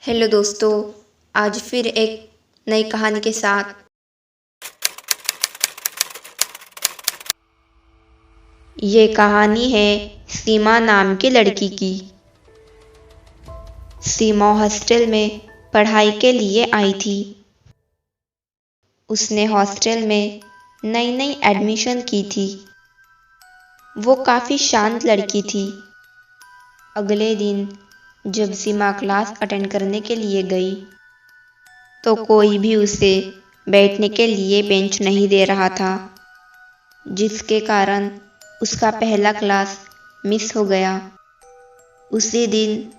Hello दोस्तों, आज फिर एक नई कहानी के साथ। ये कहानी है सीमा नाम की लड़की की। सीमा हॉस्टल में पढ़ाई के लिए आई थी। उसने हॉस्टल में नई नई एडमिशन की थी। वो काफ़ी शांत लड़की थी। अगले दिन जब सीमा क्लास अटेंड करने के लिए गई तो कोई भी उसे बैठने के लिए बेंच नहीं दे रहा था, जिसके कारण उसका पहला क्लास मिस हो गया। उसी दिन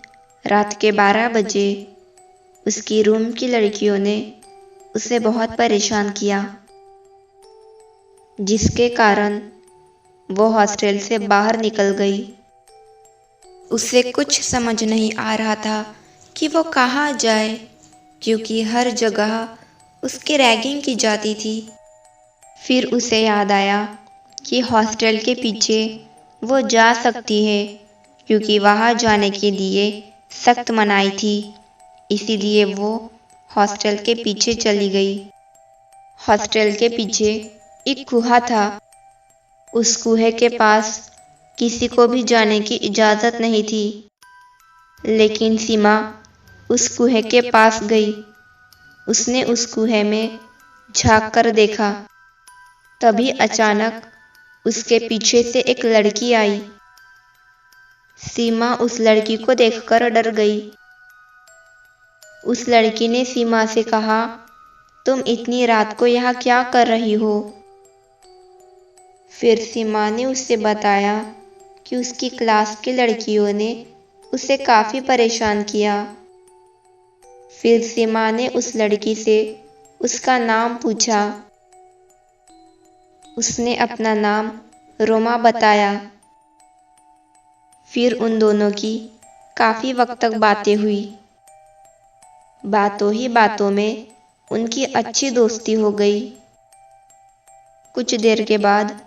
रात के 12 बजे उसकी रूम की लड़कियों ने उसे बहुत परेशान किया, जिसके कारण वो हॉस्टल से बाहर निकल गई। उसे कुछ समझ नहीं आ रहा था कि वो कहाँ जाए, क्योंकि हर जगह उसकी रैगिंग की जाती थी। फिर उसे याद आया कि हॉस्टल के पीछे वो जा सकती है, क्योंकि वहाँ जाने के लिए सख्त मनाही थी। इसीलिए वो हॉस्टल के पीछे चली गई। हॉस्टल के पीछे एक कुआं था। उस कुएं के पास किसी को भी जाने की इजाज़त नहीं थी, लेकिन सीमा उस कुएं के पास गई। उसने उस कुएं में झांक कर देखा। तभी अचानक उसके पीछे से एक लड़की आई। सीमा उस लड़की को देखकर डर गई। उस लड़की ने सीमा से कहा, तुम इतनी रात को यहाँ क्या कर रही हो? फिर सीमा ने उससे बताया कि उसकी क्लास की लड़कियों ने उसे काफ़ी परेशान किया। फिर सीमा ने उस लड़की से उसका नाम पूछा। उसने अपना नाम रोमा बताया। फिर उन दोनों की काफ़ी वक्त तक बातें हुई। बातों ही बातों में उनकी अच्छी दोस्ती हो गई। कुछ देर के बाद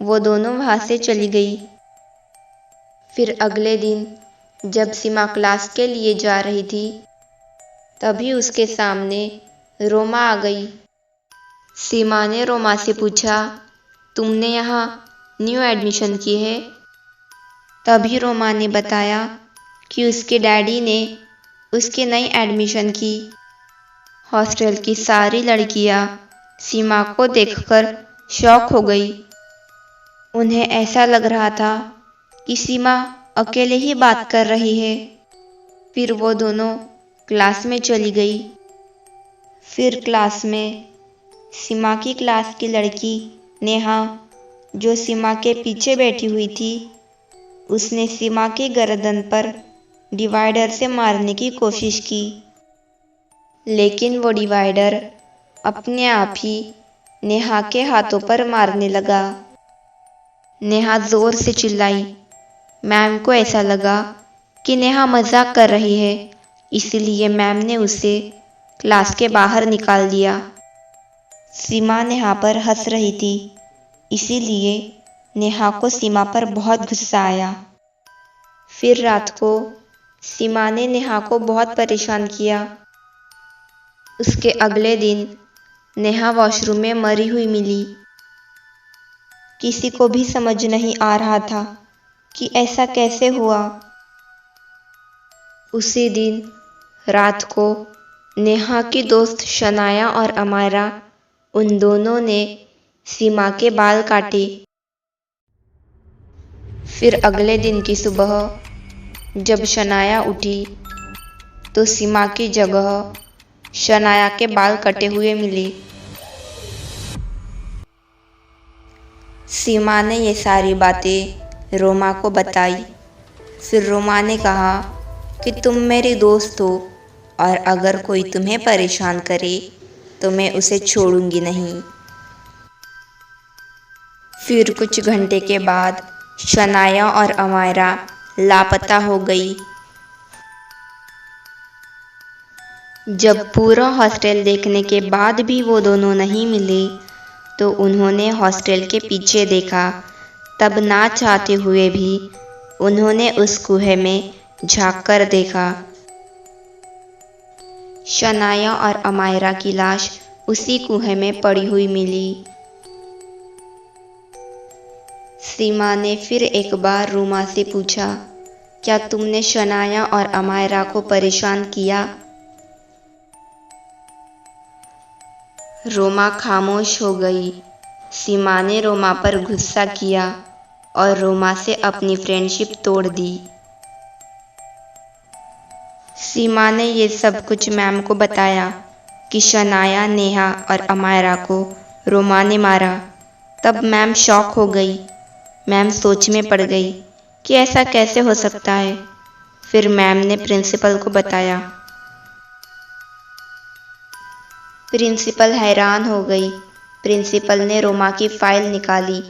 वो दोनों वहाँ से चली गई। फिर अगले दिन जब सीमा क्लास के लिए जा रही थी, तभी उसके सामने रोमा आ गई। सीमा ने रोमा से पूछा, तुमने यहाँ न्यू एडमिशन की है? तभी रोमा ने बताया कि उसके डैडी ने उसकी नई एडमिशन की। हॉस्टल की सारी लड़कियां सीमा को देखकर शॉक हो गई। उन्हें ऐसा लग रहा था कि सीमा अकेले ही बात कर रही है। फिर वो दोनों क्लास में चली गई। फिर क्लास में सीमा की क्लास की लड़की नेहा, जो सीमा के पीछे बैठी हुई थी, उसने सीमा की गर्दन पर डिवाइडर से मारने की कोशिश की, लेकिन वो डिवाइडर अपने आप ही नेहा के हाथों पर मारने लगा। नेहा जोर से चिल्लाई। मैम को ऐसा लगा कि नेहा मजाक कर रही है, इसलिए मैम ने उसे क्लास के बाहर निकाल दिया। सीमा नेहा पर हंस रही थी, इसीलिए नेहा को सीमा पर बहुत गुस्सा आया। फिर रात को सीमा ने नेहा को बहुत परेशान किया। उसके अगले दिन नेहा वॉशरूम में मरी हुई मिली। किसी को भी समझ नहीं आ रहा था कि ऐसा कैसे हुआ। उसी दिन रात को नेहा की दोस्त शनाया और अमायरा, उन दोनों ने सीमा के बाल काटे। फिर अगले दिन की सुबह जब शनाया उठी तो सीमा की जगह शनाया के बाल कटे हुए मिले। सीमा ने ये सारी बातें रोमा को बताई। फिर रोमा ने कहा कि तुम मेरी दोस्त हो और अगर कोई तुम्हें परेशान करे तो मैं उसे छोड़ूंगी नहीं। फिर कुछ घंटे के बाद शनाया और अमायरा लापता हो गई। जब पूरा हॉस्टल देखने के बाद भी वो दोनों नहीं मिले तो उन्होंने हॉस्टल के पीछे देखा। तब ना चाहते हुए भी उन्होंने उस कुएं में झांक कर देखा। शनाया और अमायरा की लाश उसी कुएं में पड़ी हुई मिली। सीमा ने फिर एक बार रोमा से पूछा, क्या तुमने शनाया और अमायरा को परेशान किया? रोमा खामोश हो गई। सीमा ने रोमा पर गुस्सा किया और रोमा से अपनी फ्रेंडशिप तोड़ दी। सीमा ने ये सब कुछ मैम को बताया कि शनाया, नेहा और अमायरा को रोमा ने मारा। तब मैम शॉक हो गई। मैम सोच में पड़ गई कि ऐसा कैसे हो सकता है। फिर मैम ने प्रिंसिपल को बताया। प्रिंसिपल हैरान हो गई। प्रिंसिपल ने रोमा की फाइल निकाली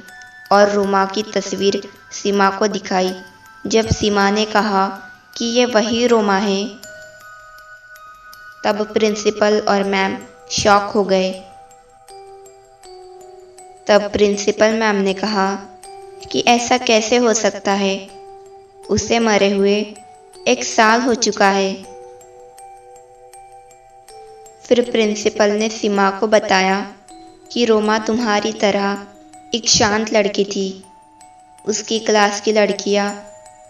और रोमा की तस्वीर सीमा को दिखाई। जब सीमा ने कहा कि ये वही रोमा है, तब प्रिंसिपल और मैम शॉक हो गए। तब प्रिंसिपल मैम ने कहा कि ऐसा कैसे हो सकता है, उसे मरे हुए 1 साल हो चुका है। फिर प्रिंसिपल ने सीमा को बताया कि रोमा तुम्हारी तरह एक शांत लड़की थी। उसकी क्लास की लड़कियां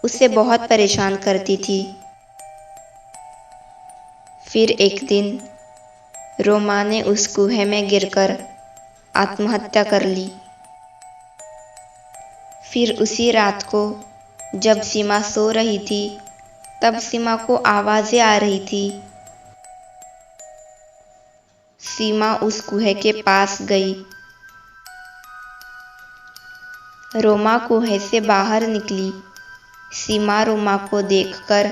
उसे बहुत परेशान करती थी। फिर एक दिन रोमा ने उस कुएं में गिरकर आत्महत्या कर ली। फिर उसी रात को जब सीमा सो रही थी, तब सीमा को आवाज़ें आ रही थी। सीमा उस कुएं के पास गई। रोमा कुएं से बाहर निकली। सीमा रोमा को देखकर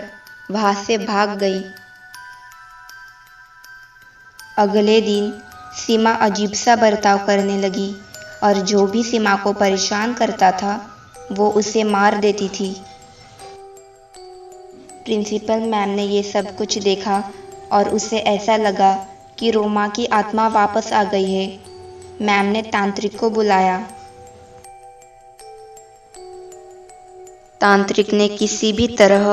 वहां से भाग गई। अगले दिन सीमा अजीब सा बर्ताव करने लगी और जो भी सीमा को परेशान करता था वो उसे मार देती थी। प्रिंसिपल मैम ने ये सब कुछ देखा और उसे ऐसा लगा कि रोमा की आत्मा वापस आ गई है। मैम ने तांत्रिक को बुलाया। तांत्रिक ने किसी भी तरह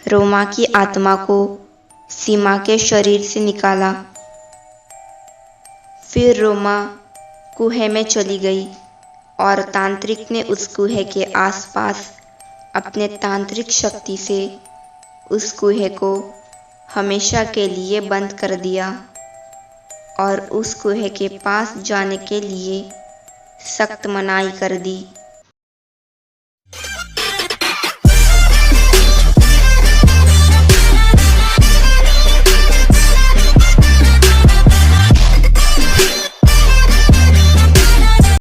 रोमा की आत्मा को सीमा के शरीर से निकाला। फिर रोमा कुएं में चली गई और तांत्रिक ने उस कुएं के आसपास अपने तांत्रिक शक्ति से उस कुएं को हमेशा के लिए बंद कर दिया और उस कुएं के पास जाने के लिए सख्त मनाही कर दी।